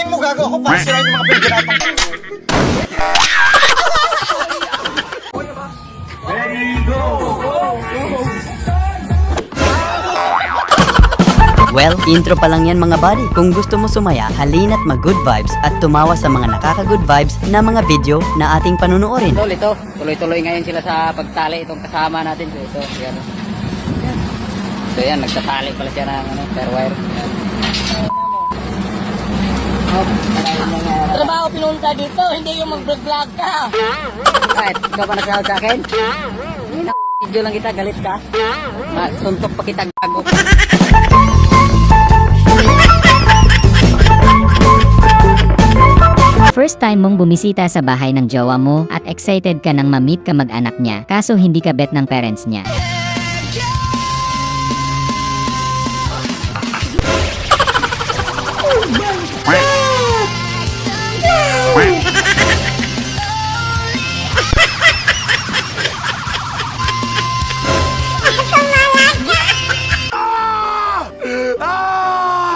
Sirain mo, gago ako para sirain yung mga pinaghirapan ko. Well, intro pa lang yan mga buddy. Kung gusto mo sumaya, halina't mag-good vibes at tumawa sa mga nakaka-good vibes na mga video na ating panunuorin. Ito, tuloy-tuloy ngayon sila sa pagtali itong kasama natin. So, ito, yan. So, yan, nagtatali pala siya ng fair wire. Trabaho pinunta dito, hindi yung mag-vlog ka. Kahit, ikaw pa nagsahod sa akin? Video lang kita, galit ka. Suntok pa kita, gago. First time mong bumisita sa bahay ng jowa mo at excited ka nang ma-meet ka mag-anak niya, kaso hindi ka bet ng parents niya.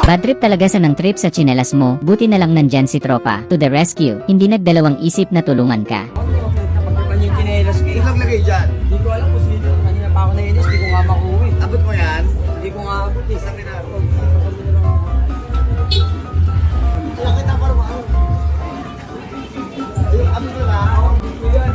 Bad trip talaga sa ng trip sa tsinelas mo, buti na lang nandyan si tropa, to the rescue, hindi nagdalawang isip na tulungan ka. Pagkakan yung chinelas ko. Ito naglagay dyan. Hindi ko alam kung sino. Kanina pa ako nainis, hindi ko nga makuwi. Abot mo yan? Hindi ko nga abot eh. Sa kinaro. Kaya kita parang ako. Ayun, abot mo na. Yan.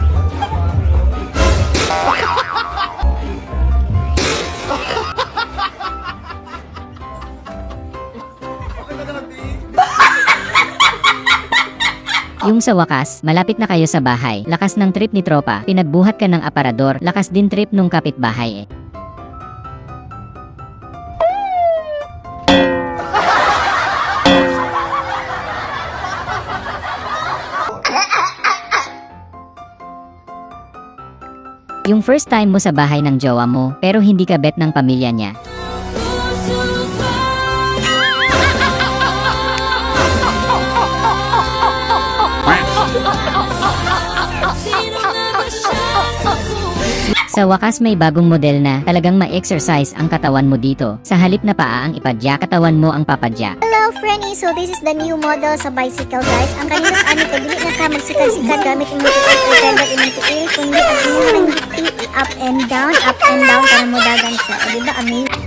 Yung sa wakas, malapit na kayo sa bahay, lakas ng trip ni tropa, pinagbuhat ka ng aparador, lakas din trip nung kapitbahay eh. Yung first time mo sa bahay ng jowa mo, pero hindi ka bet ng pamilya niya. Sa wakas may bagong model na talagang ma-exercise ang katawan mo dito. Sa halip na paa ang ipadya, katawan mo ang papadya. Hello, Frenny! So this is the new model sa bicycle, guys. Ang kanina ani ko, dili na ka magsikan-sikan gamit yung tiil, kundi ang inyong up and down, para mo dagan siya. O diba, amazing?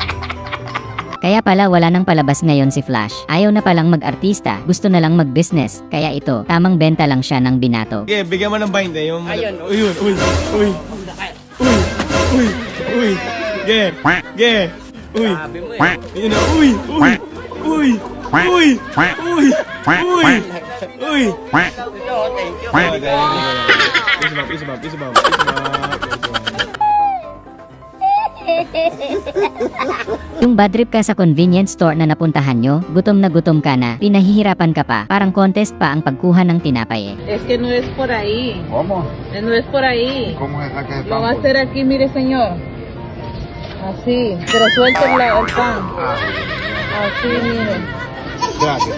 Kaya pala wala nang palabas ngayon si Flash. Ayaw na palang mag-artista, gusto na lang mag-business. Kaya ito, tamang benta lang siya ng binato. Okay, bigyan mo ng bind eh. Yung... Ayun. Uy. Ge. Uy. Sabi mo eh. Yun na. Uy. Thank you. Isa bab. Yung bad trip ka sa convenience store na napuntahan nyo, gutom ka na, pinahihirapan ka pa, parang contest pa ang pagkuha ng tinapay eh. Es que no es por ahí. ¿Cómo? No es por ahí. ¿Cómo es acá el Lo va a hacer aquí, mire, señor. Así. Pero suelta el pan. Así, mire. Gracias.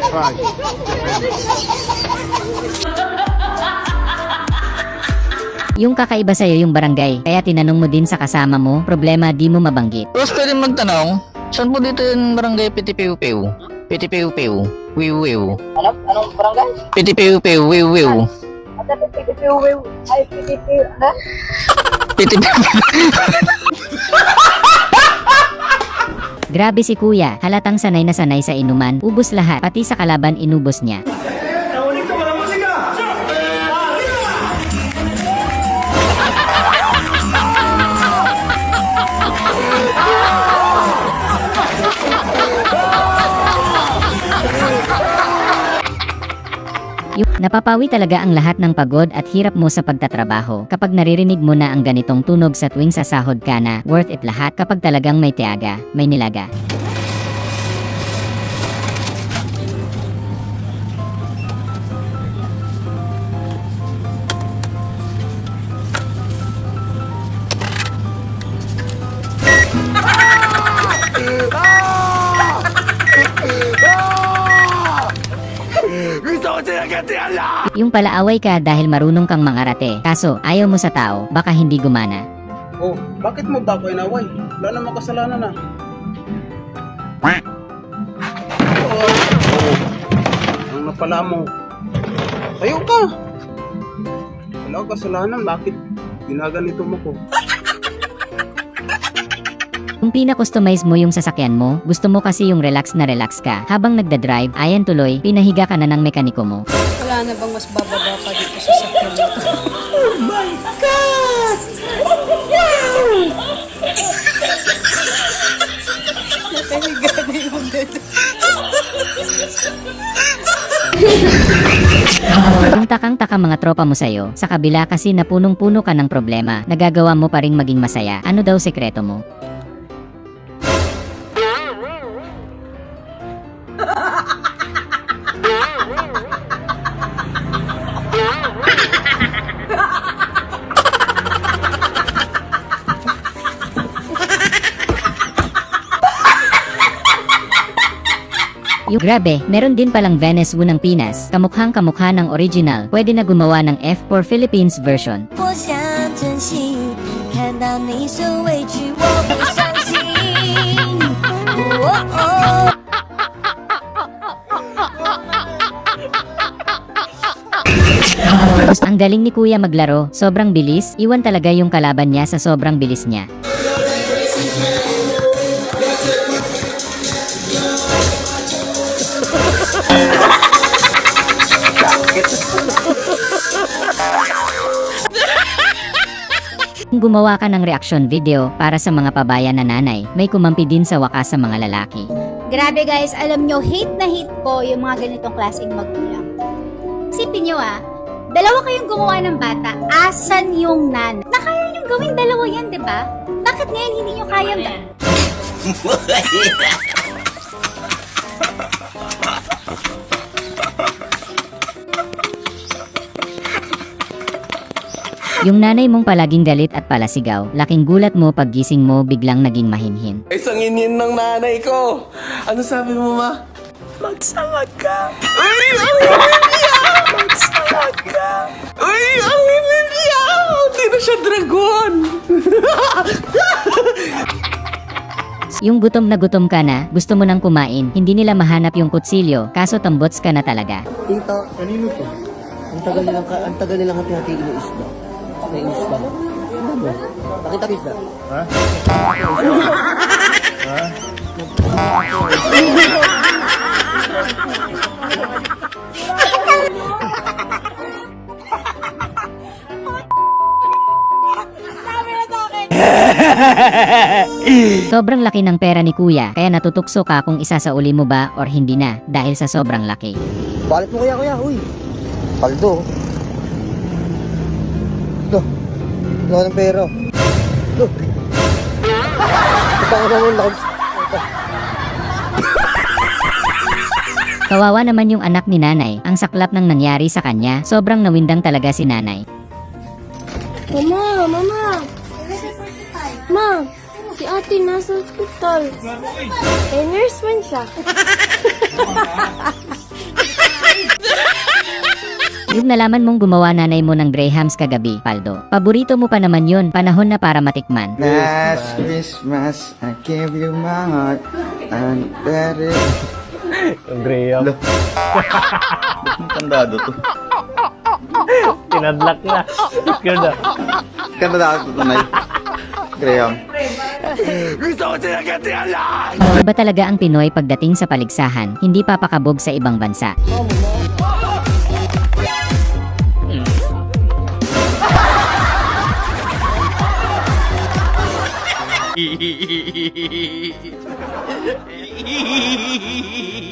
Yung kakaiba sa'yo yung barangay, kaya tinanong mo din sa kasama mo, problema di mo mabanggit. Tapos pwede magtanong, saan po dito yung barangay Pitipiu-Piu? Pitipiu-Piu, Wiu-Wiu. Anong barangay? Pitipiu-Piu, Wiu-Wiu. Pitipiu. Grabe si kuya, halatang sanay na sanay sa inuman, ubos lahat, pati sa kalaban inubos niya. Napapawi talaga ang lahat ng pagod at hirap mo sa pagtatrabaho kapag naririnig mo na ang ganitong tunog sa tuwing sasahod ka na, worth it lahat kapag talagang may tiyaga, may nilaga. Yung palaaway ka dahil marunong kang mangarate, kaso ayaw mo sa tao, baka hindi gumana. Oh, bakit mo ba ako inaway? Wala namang kasalanan na. Ano pala mo? Tayo ka! Wala ka kasalanan, bakit ginaganito mo ko? Kung pina-customize mo yung sasakyan mo, gusto mo kasi yung relax na relax ka. Habang nagda-drive, ayan tuloy, pinahiga ka na ng mekaniko mo. Wala na bang mas bababa pa dito sa sakyan mo? Oh my God! Nakahiga na yung dito. Kung takang-taka mga tropa mo sa'yo, sa kabila kasi na punong-puno ka ng problema, nagagawa mo pa ring maging masaya. Ano daw sekreto mo? Grabe, meron din palang Venice Wu ng Pinas, kamukhang kamukha ng original, pwede na gumawa ng F4 Philippines version. 我想珍惜，看到你受委屈，我不伤心。Ang galing ni Kuya maglaro, sobrang bilis, iwan talaga yung kalaban niya sa sobrang bilis niya. Kung gumawa ka ng reaction video para sa mga pabayan na nanay, may kumampi din sa wakas sa mga lalaki. Grabe guys, alam nyo, hate na hate ko yung mga ganitong klaseng magulang. Isipin nyo dalawa kayong gumawa ng bata, asan yung nanay? Nakaya nyo gawin dalawa yan, di ba? Bakit ngayon hindi nyo kayang... Yung nanay mong palaging galit at palasigaw, laking gulat mo paggising mo biglang naging mahinhin. Ay, sanginin ng nanay ko. Ano sabi mo, ma? Magsamag ka. Ay, ang Emilia! Magsamag ka. Ay, ang Emilia! Hindi na siya dragon. Yung gutom na gutom ka na, gusto mo nang kumain, hindi nila mahanap yung kutsilyo, kaso tambots ka na talaga. Tita, kanino to? Ang tagal nilang hati-hati ng isda. May isda. Ano mo? Nakita ko isda? Ha? Sobrang laki ng pera ni Kuya, kaya natutukso ka kung isasauli mo ba or hindi na, dahil sa sobrang laki. Balit mo kuya, uy. Paldo. Ito. Wala ng pera. Ito. Ito naman lang. Kawawa naman yung anak ni nanay, ang saklap ng nangyari sa kanya, sobrang nawindang talaga si nanay. Mama! Ma! Si ate nasa ospital. Nurse man siya. Yung nalaman mong gumawa nanay mo ng Grahams kagabi, Paldo. Paborito mo pa naman yun, panahon na para matikman. Last Christmas, I gave you my heart, and that is... Yung Graham. Kandado to. Tinadlak na. Ganda. Kandado to tunay. Graham. Iba talaga ang Pinoy pagdating sa paligsahan, hindi papakabog sa ibang bansa.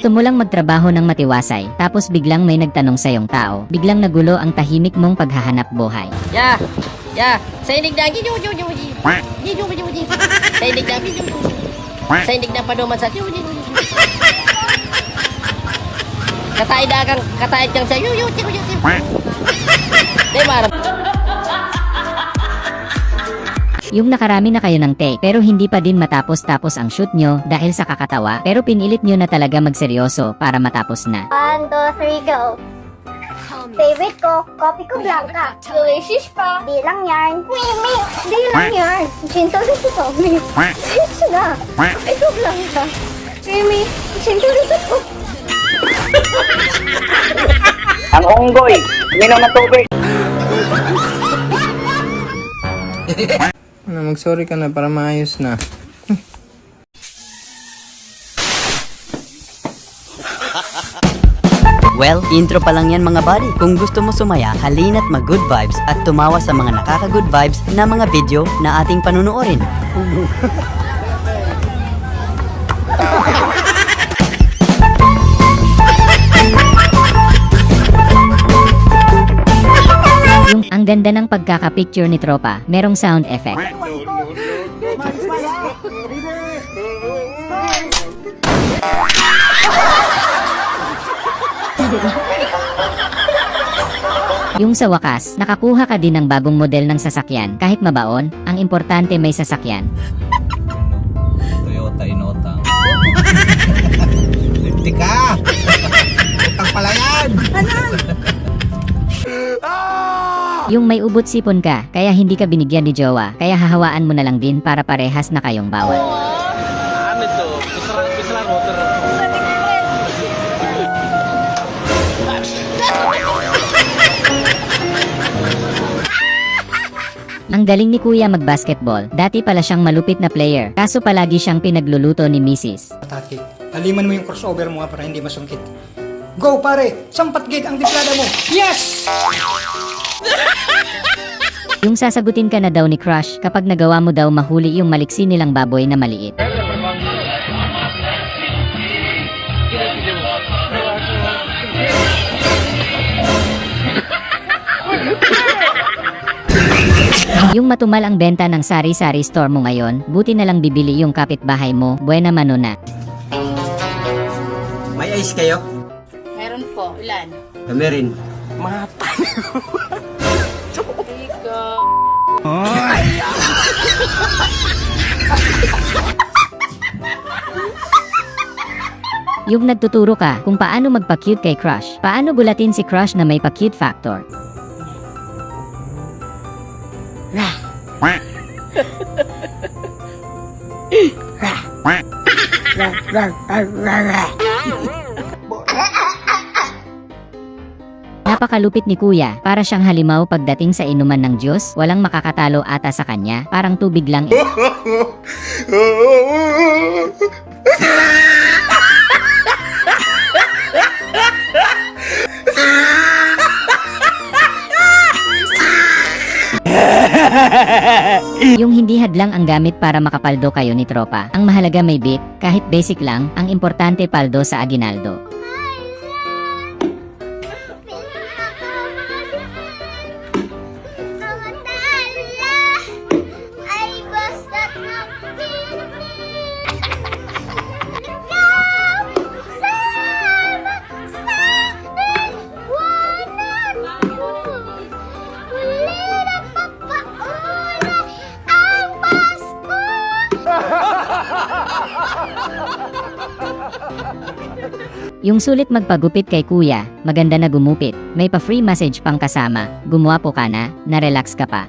Tumulang magtrabaho ng matiwasay, tapos biglang may nagtanong sa iyong tao, biglang nagulo ang tahimik mong paghahanap buhay. Ya, sa indig na sa indig na paduman sa kataid kang sa di ba? Yung nakarami na kayo ng take, pero hindi pa din matapos-tapos ang shoot nyo dahil sa kakatawa, pero pinilit nyo na talaga magseryoso para matapos na. 1, 2, 3, go! Favorite ko, coffee ko blanca. Delicious pa. Di lang yarn. Mimi, di lang yarn. Chinto dito to. Mimi, sito na. Ito blanca. Mimi, chinto dito to. Ang unggoy, minom ng tubig. Mag-sorry ka na para maayos na. Well, intro pa lang yan mga buddy. Kung gusto mo sumaya, halina't mag-good vibes at tumawa sa mga nakaka-good vibes na mga video na ating panunuorin. Ang ganda ng pagkaka-picture ni Tropa, merong sound effect. Yung sa wakas, nakakuha ka din ng bagong model ng sasakyan. Kahit mabaon, ang importante may sasakyan. Toyota Innota. Lipti ka! Utang pala yan! Yung may ubot sipon ka, kaya hindi ka binigyan ni jowa, kaya hahawaan mo na lang din para parehas na kayong bawal. Ano to? Pisra motor. Ang galing ni Kuya mag-basketball. Dati pala siyang malupit na player, kaso palagi siyang pinagluluto ni Mrs. Patakit. Aliman mo yung crossover mo nga para hindi masungkit. Go pare! Sampat gate ang diplada mo! Yes! Yung sasagutin ka na daw ni Crush kapag nagawa mo daw mahuli yung maliksi nilang baboy na maliit. Yung matumal ang benta ng sari-sari store mo ngayon, buti na lang bibili yung kapitbahay mo, buena mano na. May ice kayo? Meron po. Ilan? Kami rin. Yung nagtuturo ka kung paano magpa-cute kay Crush, paano bulatin si Crush na may pa-cute factor. Napakalupit ni Kuya, para siyang halimaw pagdating sa inuman ng Diyos, walang makakatalo ata sa kanya, parang tubig lang eh. Yung hindi hadlang ang gamit para makapaldo kayo ni Tropa. Ang mahalaga may bit, kahit basic lang, ang importante paldo sa aginaldo. Yung sulit magpagupit kay Kuya, maganda na gumupit, may pa-free massage pang kasama, gumuwapo ka na, na-relax ka pa.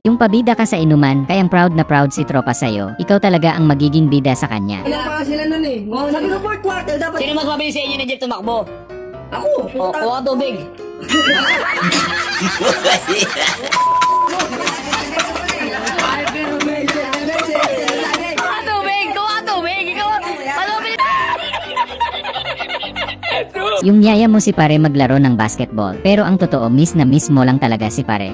Yung pabida ka sa inuman, kayang proud na proud si Tropa sa'yo, ikaw talaga ang magiging bida sa kanya. Sino mas mabilis sa inyo ni Jeff tumakbo? Ako! O, kuha ka tubig. Kuha tubig! Kuha tubig! Ikaw! Malupit! Yung yaya mo si pare maglaro ng basketball, pero ang totoo miss na miss mo lang talaga si pare.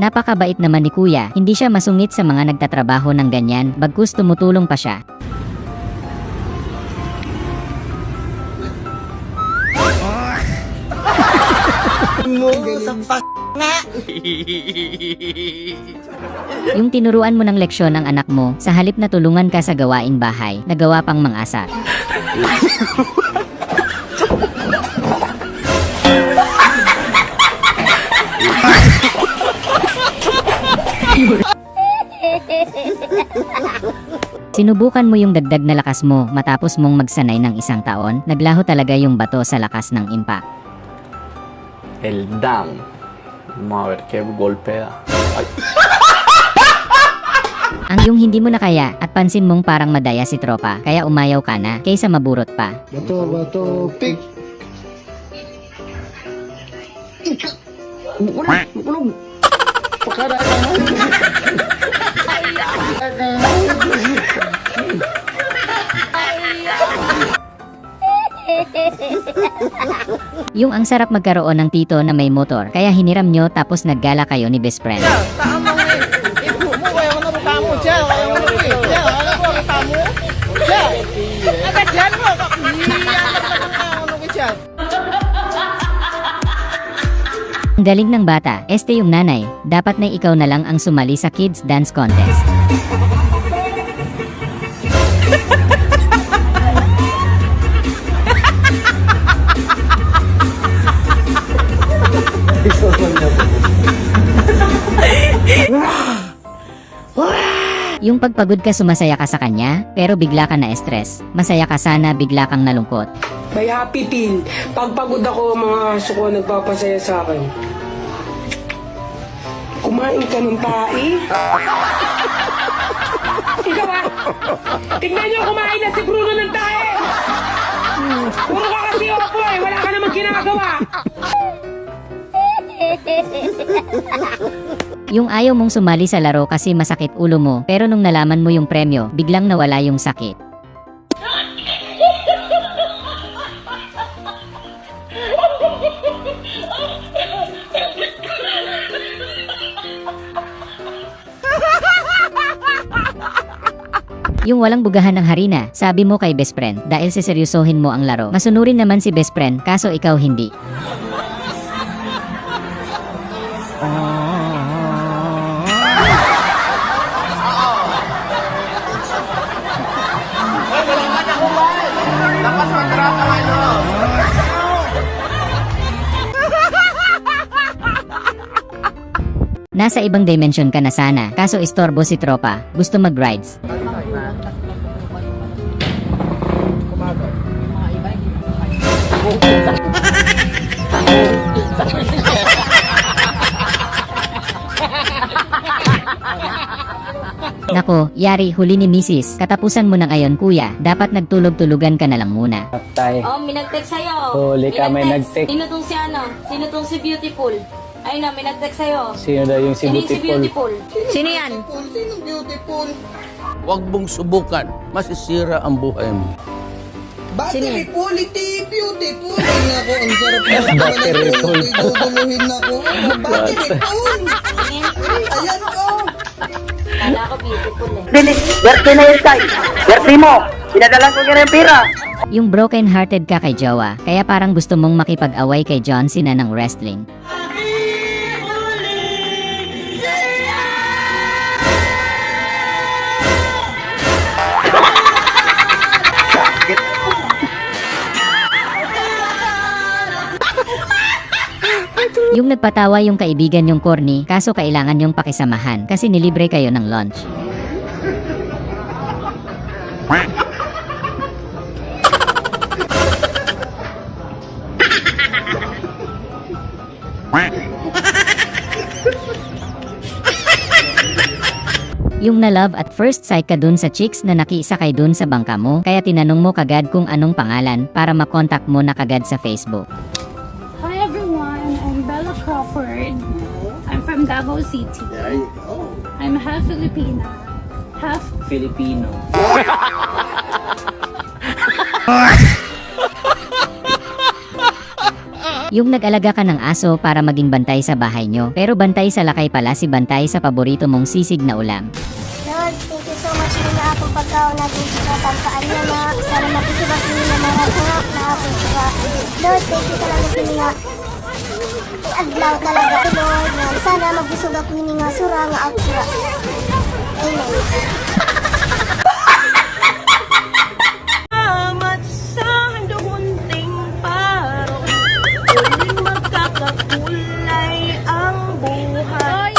Napakabait naman ni kuya, hindi siya masungit sa mga nagtatrabaho ng ganyan, bagkus tumutulong pa siya. Yung tinuruan mo ng leksyon ang anak mo, sa halip na tulungan ka sa gawaing bahay, nagawa pang mang-asa. Sinubukan mo yung dagdag na lakas mo matapos mong magsanay ng isang taon, naglaho talaga yung bato sa lakas ng impact. El down. Vamos a ver qué golpea. Ay. Ang yung hindi mo na kaya at pansin mong parang madaya si tropa, kaya umayaw ka na, kaysa maburot pa. Bato, pick. Yung ang sarap magkaroon ng tito na may motor, kaya hiniram nyo tapos naggala kayo ni best friend. Ang galing ng bata, este yung nanay, dapat na ikaw na lang ang sumali sa kids dance contest. Yung pagpagod ka sumasaya ka sa kanya, pero bigla ka na stress. Masaya ka sana, bigla kang nalungkot. May happy pill. Pagpagod ako, mga aso ko nagpapasaya sa akin. Kumain ka ng tae. Ikaw ah! Tignan nyo, kumain na si Bruno ng tae! Puro ka kasi opo eh, wala ka namang ginagawa! Yung ayaw mong sumali sa laro kasi masakit ulo mo, pero nung nalaman mo yung premyo, biglang nawala yung sakit. Yung walang bugahan ng harina, sabi mo kay best friend, dahil seseryosohin mo ang laro. Masunurin naman si best friend, kaso ikaw hindi. Nasa ibang dimension ka na sana, kaso istorbo si tropa, gusto mag-rides. Nako, yari, huli ni Mrs. Katapusan mo ng ayon kuya, dapat nagtulog-tulugan ka na lang muna. Tay. Oh, may nag-text sa'yo. Huli ka, may nag-text. Sino tong si ano? Sino tong si Beautiful? Ayun na, may nag-text sa'yo. Sino daw yung si Sino yung si Beautiful? Beautiful? Sino yan? Huwag mong subukan, masisira ang buhay mo. Battery Beautiful. Ay nako, ang sarap naman. Battery full. Duduluhin na ko. Battery full. Ayan ko. Kala ko beautiful eh. Bilis, werte na yun tayo. Werte mo. Pinadalan ko kaya ng pira. Yung broken-hearted ka kay jowa, kaya parang gusto mong makipag-away kay John Cena ng wrestling. Yung nagpatawa yung kaibigan yung corny, kaso kailangan yung pakisamahan kasi nilibre kayo ng lunch. Yung na love at first sight ka dun sa chicks na nakiisakay dun sa bangka mo, kaya tinanong mo kagad kung anong pangalan para makontak mo na kagad sa Facebook. Hi everyone, I'm Bella Crawford. I'm from Davao City. I'm half Filipina, half Filipino. Yung nag-alaga ka ng aso para maging bantay sa bahay nyo, pero bantay sa lakay pala si bantay sa paborito mong sisig na ulam. Lord, thank you so much din na akong pagkaon natin sa tangkaan niya na sana mapisibak niyo na marasarap na akong suka. Lord, thank you talaga kini nga. Adlaw talaga, Lord. Nga, sana magbusog ako ini nga sura nga ako sura. Amen. Salamat sa handunting paro. Uling magkakakulay ang buhay.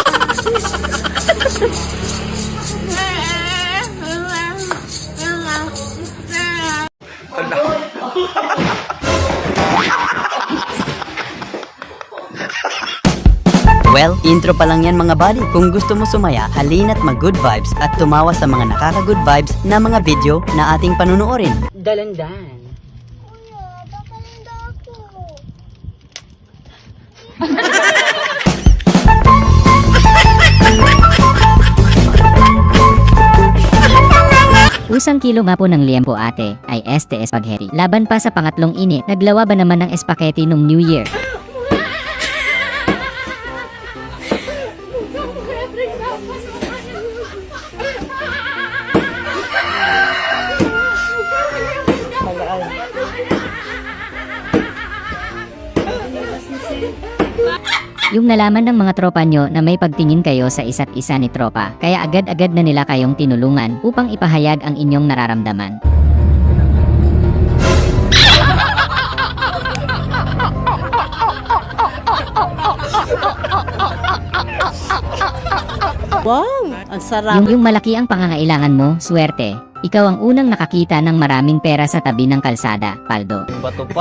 Well, intro pa lang yan mga buddy. Kung gusto mo sumaya, halina't mag-good vibes at tumawa sa mga nakaka-good vibes na mga video na ating panunuorin. Dalandan. Usang kilo nga po ng liempo ate ay este spaghetti. Laban pa sa pangatlong init, naglawa ba naman ng spaghetti nung New Year? Yung nalaman ng mga tropa nyo na may pagtingin kayo sa isa't isa ni tropa, kaya agad-agad na nila kayong tinulungan upang ipahayag ang inyong nararamdaman. Wow, ang sarap. Yung malaki ang pangangailangan mo, swerte. Ikaw ang unang nakakita ng maraming pera sa tabi ng kalsada, Paldo. Bato pa.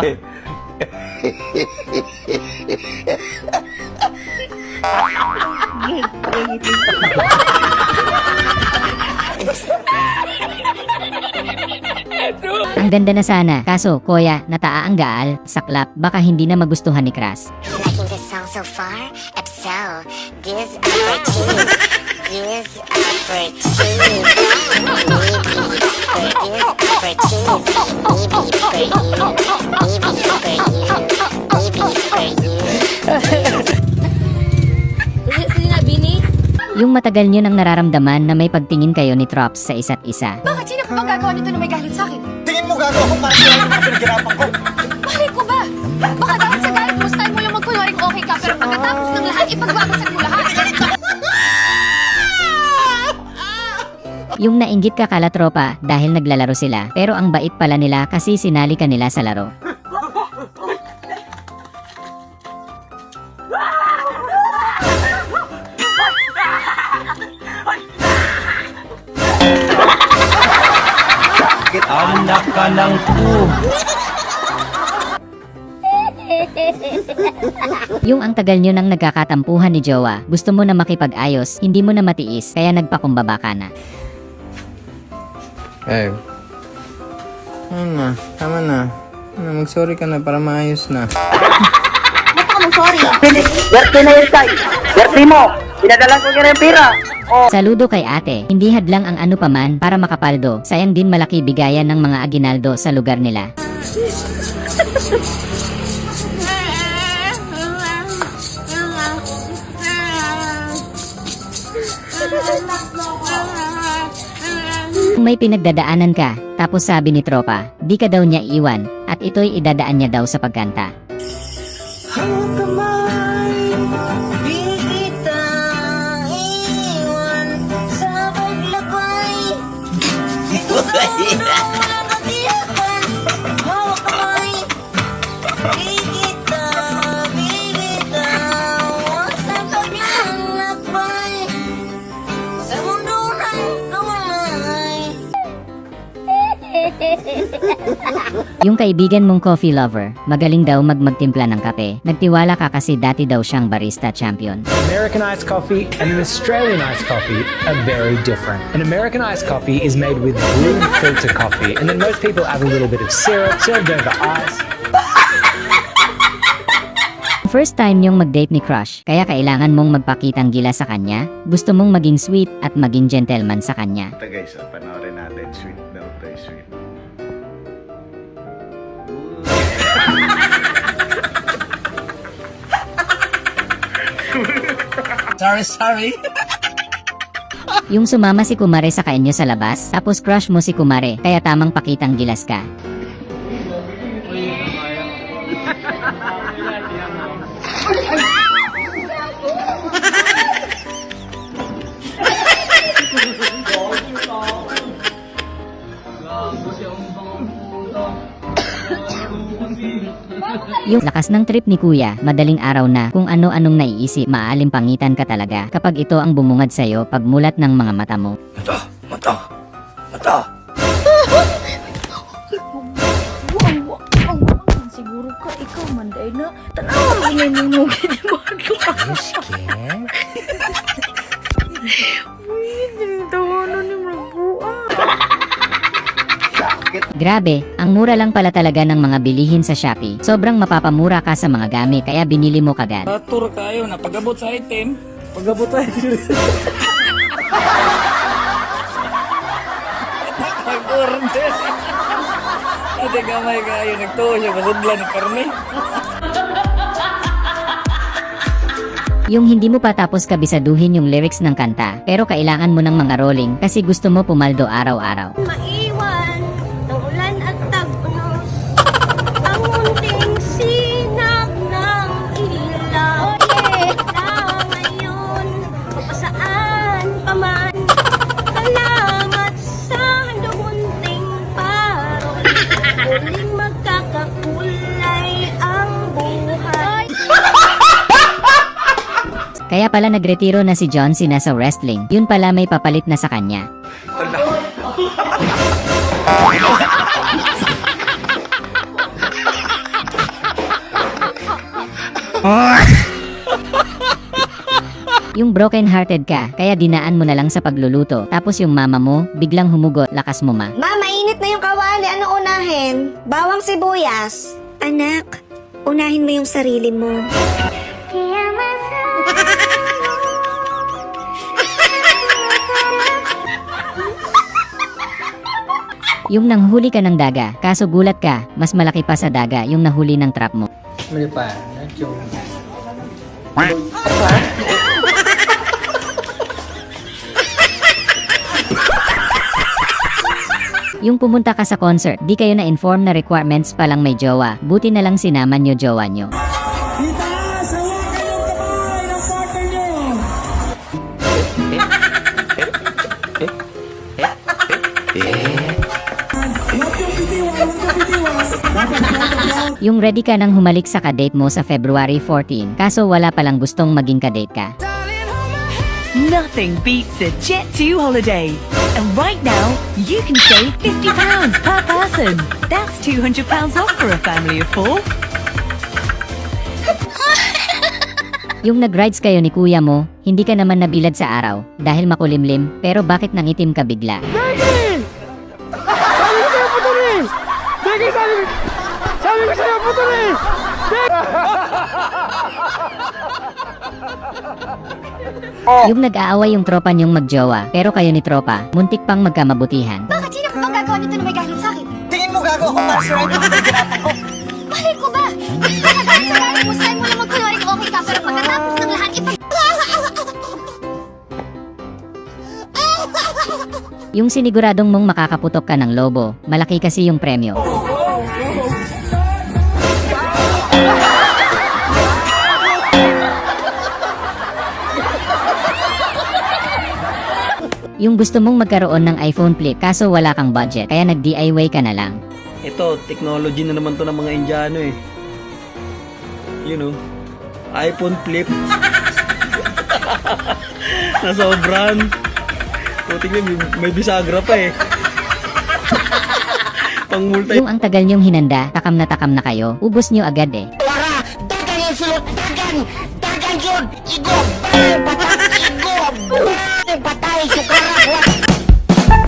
Ang ganda na sana, kaso kuya, nataa ang gaal, saklap, baka hindi na magustuhan ni Cras. Liking this song so far? If so, give a purchase. Give a purchase. Maybe for you. Maybe for you. Yung matagal nyo nang nararamdaman na may pagtingin kayo ni Trops sa isa't isa. Bakit sino ka bang gagawa nito na may galit sa akin? Tingin mo gagawa ko para sa mga pinaghirapan ko. Bakit ko ba? Baka dahil sa galit mo, style mo lang magkunwaring okay ka, pero pagkatapos ng lahat, ipagbabasan mo lahat. Yung nainggit ka kala tropa dahil naglalaro sila, pero ang bait pala nila kasi sinali ka nila sa laro. Anak ka ng Yung ang tagal nyo nang nagkakatampuhan ni Jowa, gusto mo na makipag-ayos, hindi mo na matiis, kaya nagpakumbaba ka na. Eh, ano na, tama na. Mag-sorry ka na para maayos na. Ba't ka mag-sorry? Swerte na yun, Tay. Swerte mo. Pinadala ko kaya yung pera. Saludo kay ate, hindi hadlang ang ano paman para makapaldo, sayang din malaki bigayan ng mga aginaldo sa lugar nila. Kung may pinagdadaanan ka, tapos sabi ni tropa, di ka daw niya iwan, at ito'y idadaan niya daw sa pagkanta. Yung kaibigan mong coffee lover, magaling daw magtimpla ng kape. Nagtiwala ka kasi dati daw siyang barista champion. American iced coffee and an Australian iced coffee are very different. An American iced coffee is made with brewed filter coffee, and then most people add a little bit of syrup, served over ice. First time niyong mag-date ni crush, kaya kailangan mong magpakitang gila sa kanya, gusto mong maging sweet at maging gentleman sa kanya. Ito guys, panoorin natin. Sweet daw to, sweet. Sorry. Yung sumama si Kumare sa kainyo sa labas, tapos crush mo si Kumare, kaya tamang pakitang gilas ka. Yung lakas ng trip ni Kuya, madaling araw na, kung ano-anong naiisip, maalimpangitan ka talaga kapag ito ang bumungad sa'yo pagmulat ng mga mata mo. Mata! Siguro ka, ikaw manday na. Tanawa mo na mo ginabago ka. Grabe, ang mura lang pala talaga ng mga bilihin sa Shopee. Sobrang mapapamura ka sa mga gamit kaya binili mo kagad. Tour kayo na pag-abot sa item. Pag-order. Ate gamay kayo, nagtuo siya, masudlan ng karne. Yung hindi mo pa tapos kabisaduhin yung lyrics ng kanta, pero kailangan mo ng mga rolling kasi gusto mo pumaldo araw-araw. Maiwan ng ulan at tagnos, ang munting sinag ng ilaw. Na ngayon, papasaan pa man, salamat sa munting parol. Muling magkakakulay ang buhay. Kaya pala nagretiro na si John Cena sa wrestling, yun pala may papalit na sa kanya. Yung broken-hearted ka, kaya dinaan mo na lang sa pagluluto. Tapos yung mama mo, biglang humugot, lakas mo ma. Ma, mainit na yung kawali. Ano unahin? Bawang sibuyas. Anak, unahin mo yung sarili mo. Yung nanghuli ka ng daga, kaso gulat ka, mas malaki pa sa daga yung nahuli ng trap mo. Yung pumunta ka sa concert, di kayo na-inform na requirements palang may jowa, buti na lang sinaman nyo jowa nyo. Yung ready ka nang humalik sa kadate mo sa February 14, kaso wala palang gustong maging kadate ka. Nothing beats a Jet2 holiday. And right now, you can save £50 per person. That's £200 off for a family of 4. Yung nag-rides kayo ni kuya mo, hindi ka naman nabilad sa araw dahil makulimlim, pero bakit nangitim ka bigla? Sabi ko sa'yo, putulin! Yung nag-aaway yung tropa niyong magjowa, pero kayo ni tropa, muntik pang magkamabutihan. Bakit sino ka bang gagawa nito na may galit sa akin? Tingin mo gago ako para sirain ang pagkakatan ko. Bakit ko ba? Nakagalit sa galit mo, sa'yo mo lang magkunwaring okay ka, pero pagkatapos ng lahat, Yung siniguradong mong makakaputok ka ng lobo, malaki kasi yung premyo. Yung gusto mong magkaroon ng iPhone Flip kaso wala kang budget, kaya nag-DIY ka na lang. Ito, technology na naman to ng mga Indiano eh. You know, iPhone Flip. Nasobran. Putik na, may bisagra pa eh. Pang multi. Yung ang tagal nyong hinanda, takam na kayo, ubos nyo agad eh. Para! Dagan yung sulot! Dagan! Dagan yun! Igo! Patay! Igo! Patay! Sukarak!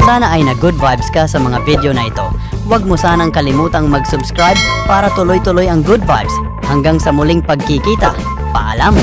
Sana ay na-good vibes ka sa mga video na ito. Huwag mo sanang kalimutang mag-subscribe para tuloy-tuloy ang good vibes. Hanggang sa muling pagkikita. Paalam!